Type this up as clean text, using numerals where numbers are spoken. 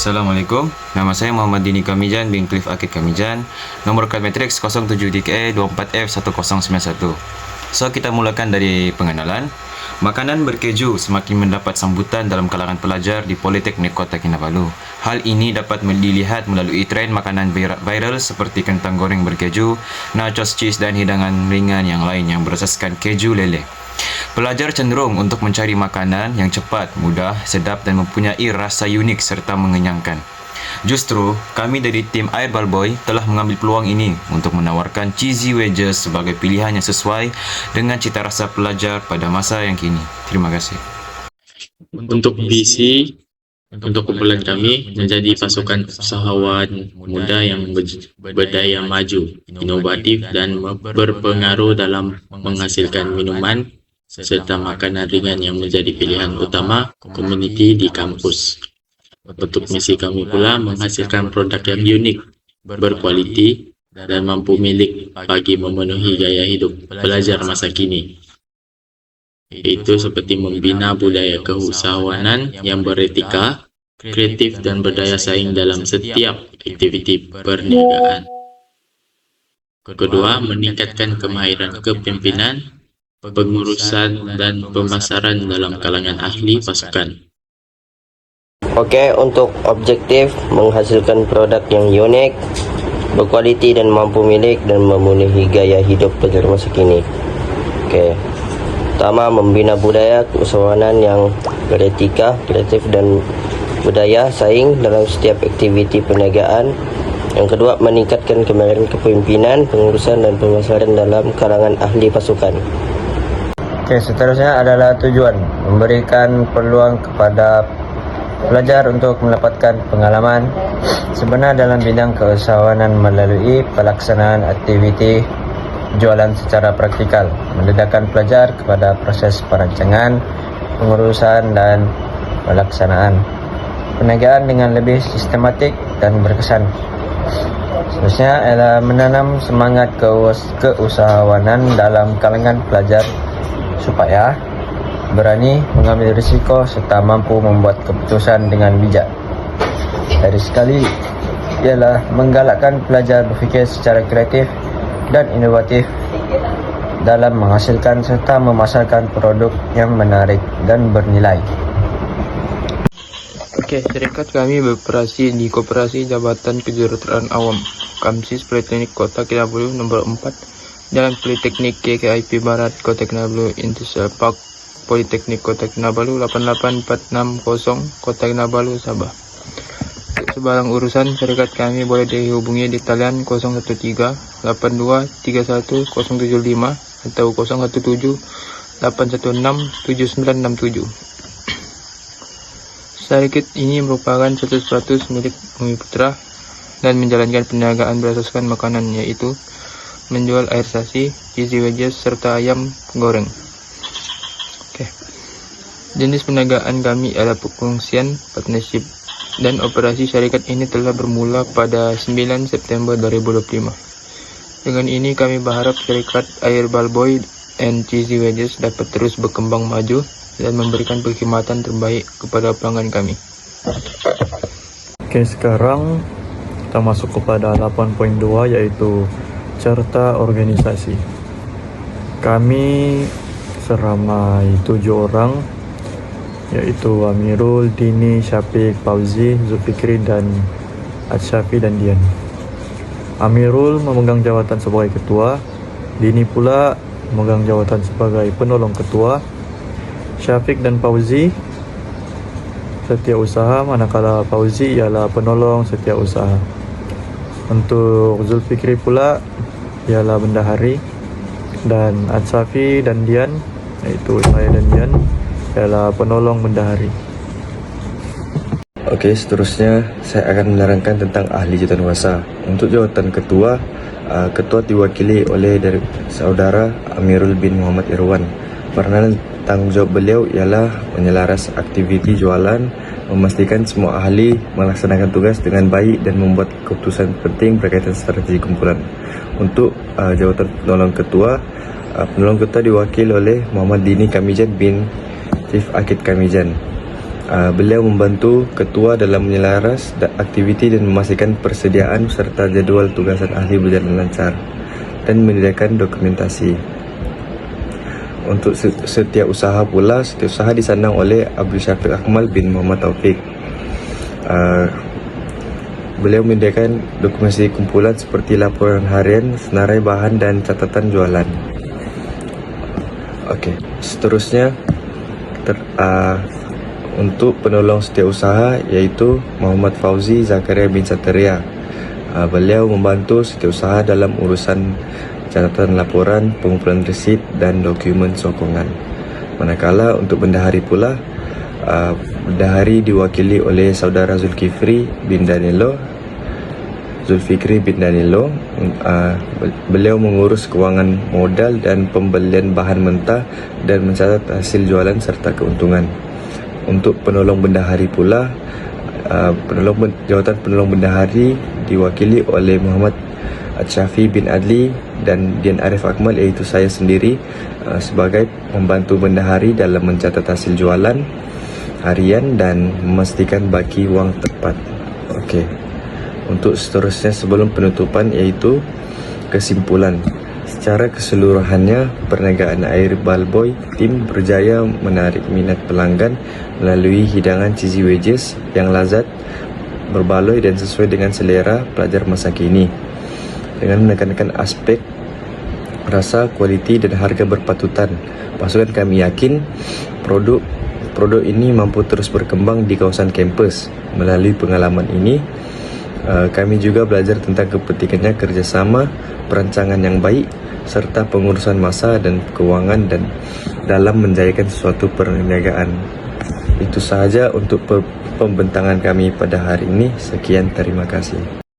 Assalamualaikum, nama saya Muhammad Dini Kamijan bin Cliff Akid Kamijan. Nomor kad matriks 07DKE 24F1091. So, kita mulakan dari pengenalan. Makanan berkeju semakin mendapat sambutan dalam kalangan pelajar di Politeknik Kota Kinabalu. Hal ini dapat dilihat melalui tren makanan viral seperti kentang goreng berkeju, nachos cheese dan hidangan ringan yang lain yang berasaskan keju lele. Pelajar cenderung untuk mencari makanan yang cepat, mudah, sedap dan mempunyai rasa unik serta mengenyangkan. Justru, kami dari tim Air Balboy telah mengambil peluang ini untuk menawarkan cheesy wedges sebagai pilihan yang sesuai dengan cita rasa pelajar pada masa yang kini. Terima kasih. Untuk visi, untuk kumpulan kami menjadi pasukan usahawan muda yang berdaya maju, inovatif dan berpengaruh dalam menghasilkan minuman serta makanan ringan yang menjadi pilihan utama komuniti di kampus. Untuk misi kami pula menghasilkan produk yang unik, berkualiti, dan mampu milik bagi memenuhi gaya hidup pelajar masa kini. Itu seperti membina budaya keusahawanan yang beretika, kreatif dan berdaya saing dalam setiap aktiviti perniagaan. Kedua, meningkatkan kemahiran kepemimpinan, pengurusan dan pemasaran dalam kalangan ahli pasukan. Oke, untuk objektif menghasilkan produk yang unik, berkualiti dan mampu milik dan memenuhi gaya hidup pelajar masa kini. Oke. Pertama, membina budaya keusahawanan yang beretika, kreatif dan berdaya saing dalam setiap aktiviti perniagaan. Yang kedua, meningkatkan kemahiran kepemimpinan, pengurusan dan pemasaran dalam kalangan ahli pasukan. Oke, seterusnya adalah tujuan memberikan peluang kepada pelajar untuk mendapatkan pengalaman sebenar dalam bidang keusahawanan melalui pelaksanaan aktiviti jualan secara praktikal, mendedahkan pelajar kepada proses perancangan, pengurusan dan pelaksanaan perniagaan dengan lebih sistematik dan berkesan. Seterusnya adalah menanam semangat keusahawanan dalam kalangan pelajar supaya berani mengambil risiko serta mampu membuat keputusan dengan bijak. Dari sekali ialah menggalakkan pelajar berfikir secara kreatif dan inovatif dalam menghasilkan serta memasarkan produk yang menarik dan bernilai. Syarikat kami beroperasi di Koperasi Jabatan Kesejahteraan Awam, Kamsis Politeknik Kota Kinabalu nomor 4, Jalan Politeknik KKIP Barat Kota Kinabalu, Industrial Park Politeknik Kota Kinabalu 88460 Kota Kinabalu, Sabah. Untuk sebarang urusan syarikat kami boleh dihubungi di talian 013 82 31 075 atau 017 816 7967. Syarikat ini merupakan 100% milik Bumi Putra dan menjalankan perniagaan berasaskan makanan, yaitu menjual air sasi, cheesy wedges serta ayam goreng. Jenis perniagaan kami adalah pengungsian, partnership, dan operasi syarikat ini telah bermula pada 9 September 2025. Dengan ini kami berharap syarikat Air Balboy and Cheesy Wedges dapat terus berkembang maju dan memberikan perkhidmatan terbaik kepada pelanggan kami. Oke, sekarang kita masuk kepada 8.2, yaitu serta organisasi. Kami seramai 7 orang, yaitu Amirul, Dini, Syafiq, Fauzi, Zulfikri dan Adsyafi dan Dian. Amirul memegang jawatan sebagai ketua, Dini pula memegang jawatan sebagai penolong ketua, Syafiq dan Fauzi setiausaha, manakala Fauzi ialah penolong setiausaha. Untuk Zulfikri pula ialah bendahari, dan Adsyafi dan Dian, yaitu saya dan Dian, ialah penolong bendahari. Okey, seterusnya saya akan menerangkan tentang ahli jawatankuasa. Untuk jawatan ketua, ketua diwakili oleh dari saudara Amirul bin Muhammad Irwan. Peranan tanggungjawab beliau ialah menyelaras aktiviti jualan, memastikan semua ahli melaksanakan tugas dengan baik dan membuat keputusan penting berkaitan strategi kumpulan. Untuk jawatan penolong ketua diwakili oleh Muhammad Dini Kamijan bin Cliff Akid Kamijan. Beliau membantu ketua dalam menyelaras aktiviti dan memastikan persediaan serta jadual tugasan ahli berjalan lancar dan menyediakan dokumentasi. Untuk setiausaha pula, setiausaha disandang oleh Abdul Syafiq Akmal bin Muhammad Taufik. Beliau menyediakan dokumentasi kumpulan seperti laporan harian, senarai bahan dan catatan jualan. Okey, seterusnya untuk penolong setiausaha iaitu Muhammad Fauzi Zakaria bin Sataria. Beliau membantu setiausaha dalam urusan catatan laporan, pengumpulan resit dan dokumen sokongan. Manakala untuk bendahari pula, bendahari diwakili oleh saudara Zulfikri bin Danilo. Beliau mengurus kewangan modal dan pembelian bahan mentah dan mencatat hasil jualan serta keuntungan. Untuk penolong bendahari pula, jawatan penolong bendahari diwakili oleh Muhammad Syafi bin Adli dan Dian Arif Akmal, iaitu saya sendiri, sebagai membantu bendahari dalam mencatat hasil jualan harian dan memastikan baki wang tepat. Okey. Untuk seterusnya sebelum penutupan iaitu kesimpulan. Secara keseluruhannya, perniagaan air Balboy tim berjaya menarik minat pelanggan melalui hidangan cheesy wedges yang lazat, berbaloi dan sesuai dengan selera pelajar masa kini. Dengan menekankan aspek rasa, kualiti dan harga berpatutan, pasukan kami yakin produk ini mampu terus berkembang di kawasan kampus. Melalui pengalaman ini, kami juga belajar tentang kepentingannya kerjasama, perancangan yang baik, serta pengurusan masa dan keuangan dan dalam menjayakan suatu perniagaan. Itu sahaja untuk pembentangan kami pada hari ini. Sekian, terima kasih.